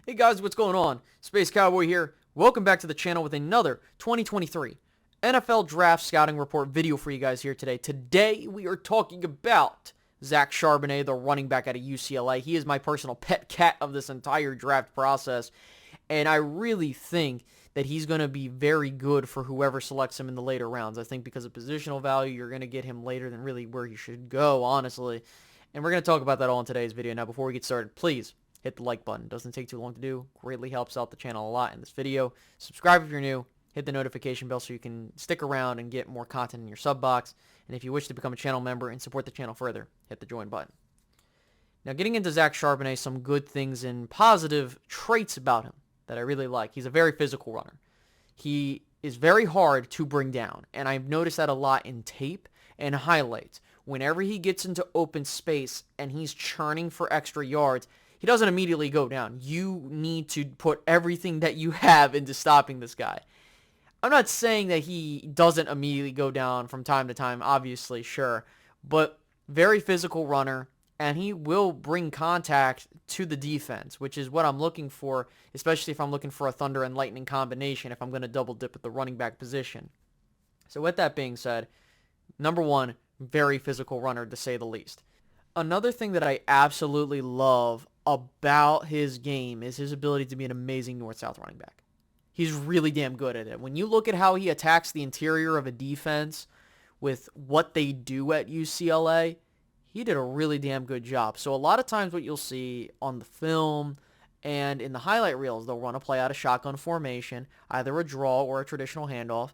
Hey guys, what's going on? Space Cowboy here. Welcome back to the channel with another 2023 NFL Draft Scouting Report video for you guys here today. Today we are talking about Zach Charbonnet, the running back out of UCLA. He is my personal pet cat of this entire draft process, and I really think that he's going to be very good for whoever selects him in the later rounds. I think because of positional value, you're going to get him later than really where he should go, honestly. And we're going to talk about that all in today's video. Now, before we get started, please hit the like button. Doesn't take too long to do. Greatly helps out the channel a lot in this video. Subscribe if you're new. Hit the notification bell so you can stick around and get more content in your sub box. And if you wish to become a channel member and support the channel further, hit the join button. Now, getting into Zach Charbonnet, some good things and positive traits about him that I really like. He's a very physical runner. He is very hard to bring down, and I've noticed that a lot in tape and highlights. Whenever he gets into open space and he's churning for extra yards, he doesn't immediately go down. You need to put everything that you have into stopping this guy. I'm not saying that he doesn't immediately go down from time to time, obviously, sure, but very physical runner, and he will bring contact to the defense, which is what I'm looking for, especially if I'm looking for a thunder and lightning combination, if I'm going to double dip at the running back position. So with that being said, number one, very physical runner to say the least. Another thing that I absolutely love about his game is his ability to be an amazing north-south running back. He's really damn good at it. When you look at how he attacks the interior of a defense with what they do at UCLA, he did a really damn good job. So a lot of times what you'll see on the film and in the highlight reels, they'll run a play out of shotgun formation, either a draw or a traditional handoff.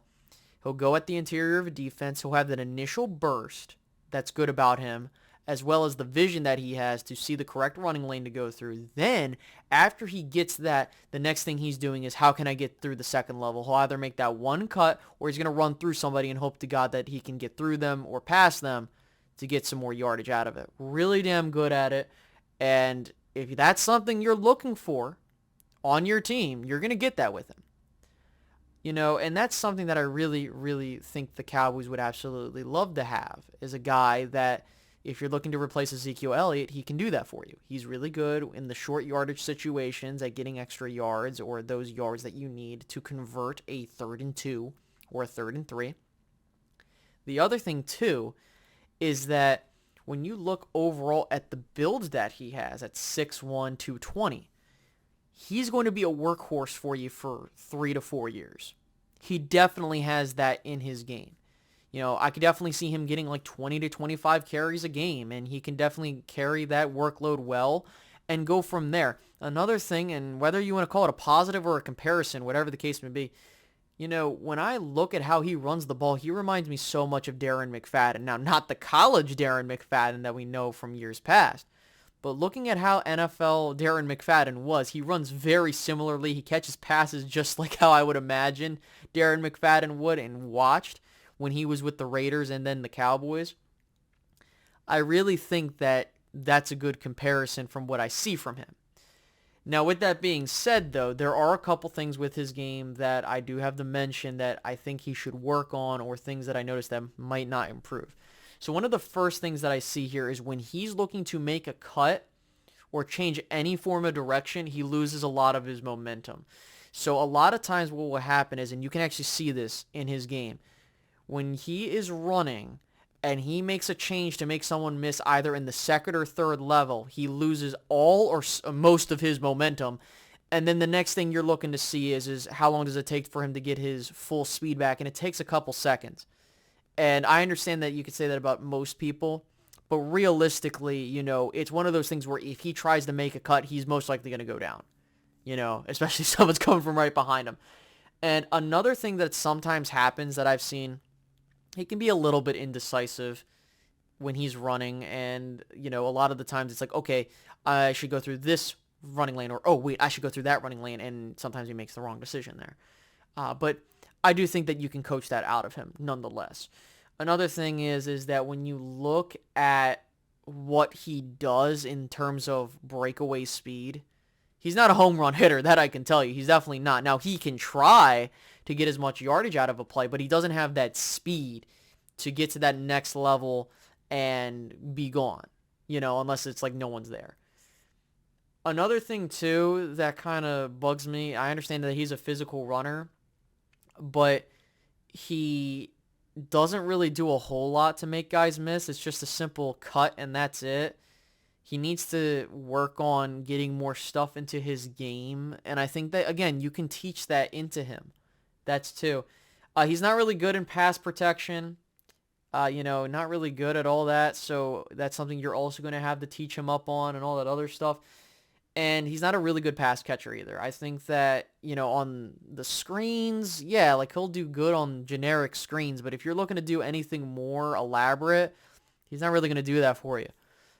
He'll go at the interior of a defense. He'll have that initial burst that's good about him, as well as the vision that he has to see the correct running lane to go through. Then, after he gets that, the next thing he's doing is, how can I get through the second level? He'll either make that one cut, or he's going to run through somebody and hope to God that he can get through them or past them to get some more yardage out of it. Really damn good at it. And if that's something you're looking for on your team, you're going to get that with him. You know, and that's something that I really, really think the Cowboys would absolutely love to have, is a guy that, if you're looking to replace Ezekiel Elliott, he can do that for you. He's really good in the short yardage situations at getting extra yards, or those yards that you need to convert a 3rd and 2 or a 3rd and 3. The other thing, too, is that when you look overall at the builds that he has at 6'1", 220, he's going to be a workhorse for you for 3 to 4 years. He definitely has that in his game. You know, I could definitely see him getting like 20 to 25 carries a game, and he can definitely carry that workload well and go from there. Another thing, and whether you want to call it a positive or a comparison, whatever the case may be, you know, when I look at how he runs the ball, he reminds me so much of Darren McFadden. Now, not the college Darren McFadden that we know from years past, but looking at how NFL Darren McFadden was, he runs very similarly. He catches passes just like how I would imagine Darren McFadden would and watched when he was with the Raiders and then the Cowboys. I really think that that's a good comparison from what I see from him. Now, with that being said, though, there are a couple things with his game that I do have to mention that I think he should work on, or things that I noticed that might not improve. So one of the first things that I see here is when he's looking to make a cut or change any form of direction, he loses a lot of his momentum. So a lot of times what will happen is, and you can actually see this in his game, when he is running and he makes a change to make someone miss either in the 2nd or 3rd level, he loses all or most of his momentum. And then the next thing you're looking to see is how long does it take for him to get his full speed back? And it takes a couple seconds. And I understand that you could say that about most people, but realistically, you know, it's one of those things where if he tries to make a cut, he's most likely going to go down, you know, especially if someone's coming from right behind him. And another thing that sometimes happens that I've seen, he can be a little bit indecisive when he's running, and, you know, a lot of the times it's like, okay, I should go through this running lane, or, oh, wait, I should go through that running lane, and sometimes he makes the wrong decision there. But I do think that you can coach that out of him nonetheless. Another thing is that when you look at what he does in terms of breakaway speed, he's not a home run hitter, that I can tell you. He's definitely not. Now, he can try to get as much yardage out of a play, but he doesn't have that speed to get to that next level and be gone, you know, unless it's like no one's there. Another thing, too, that kind of bugs me, I understand that he's a physical runner, but he doesn't really do a whole lot to make guys miss. It's just a simple cut, and that's it. He needs to work on getting more stuff into his game, and I think that, again, you can teach that into him. That's too. He's not really good in pass protection. Not really good at all that, so that's something you're also going to have to teach him up on and all that other stuff. And he's not a really good pass catcher either. I think that, on the screens, yeah, like he'll do good on generic screens, but if you're looking to do anything more elaborate, he's not really going to do that for you.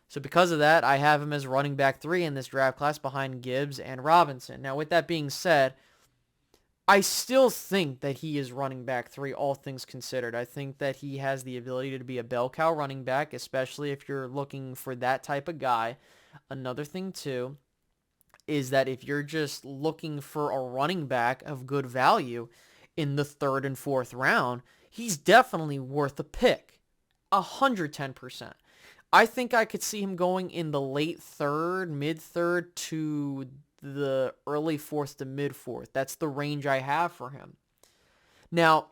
So because of that, I have him as running back 3 in this draft class behind Gibbs and Robinson. Now, with that being said, I still think that he is running back 3, all things considered. I think that he has the ability to be a bell cow running back, especially if you're looking for that type of guy. Another thing, too, is that if you're just looking for a running back of good value in the 3rd and 4th round, he's definitely worth a pick. 110%. I think I could see him going in the late 3rd, mid-3rd to the early 4th to mid-4th. That's the range I have for him. Now,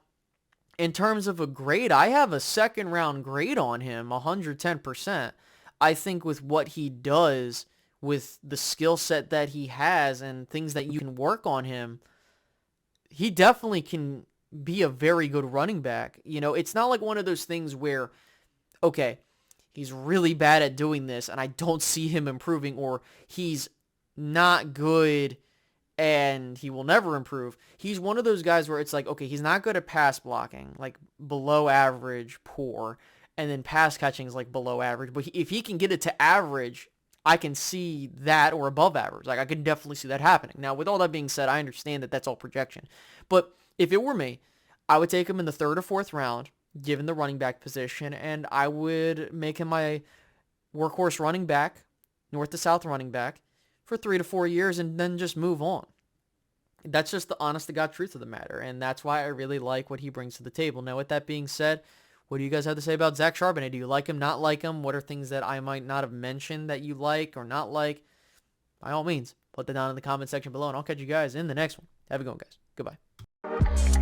in terms of a grade, I have a 2nd round grade on him, 110%. I think with what he does, with the skill set that he has and things that you can work on him, he definitely can be a very good running back. It's not like one of those things where, okay, he's really bad at doing this and I don't see him improving, or he's not good and he will never improve. He's one of those guys where it's like, okay, he's not good at pass blocking, like below average, poor, and then pass catching is like below average. But if he can get it to average, I can see that, or above average. Like, I can definitely see that happening. Now, with all that being said, I understand that that's all projection. But if it were me, I would take him in the 3rd or 4th round, given the running back position, and I would make him my workhorse running back, north to south running back, for 3 to 4 years, and then just move on. That's just the honest to God truth of the matter, and that's why I really like what he brings to the table. Now, with that being said, what do you guys have to say about Zach Charbonnet? Do you like him, not like him? What are things that I might not have mentioned that you like or not like? By all means, put that down in the comment section below, and I'll catch you guys in the next one. Have a good one, guys. Goodbye.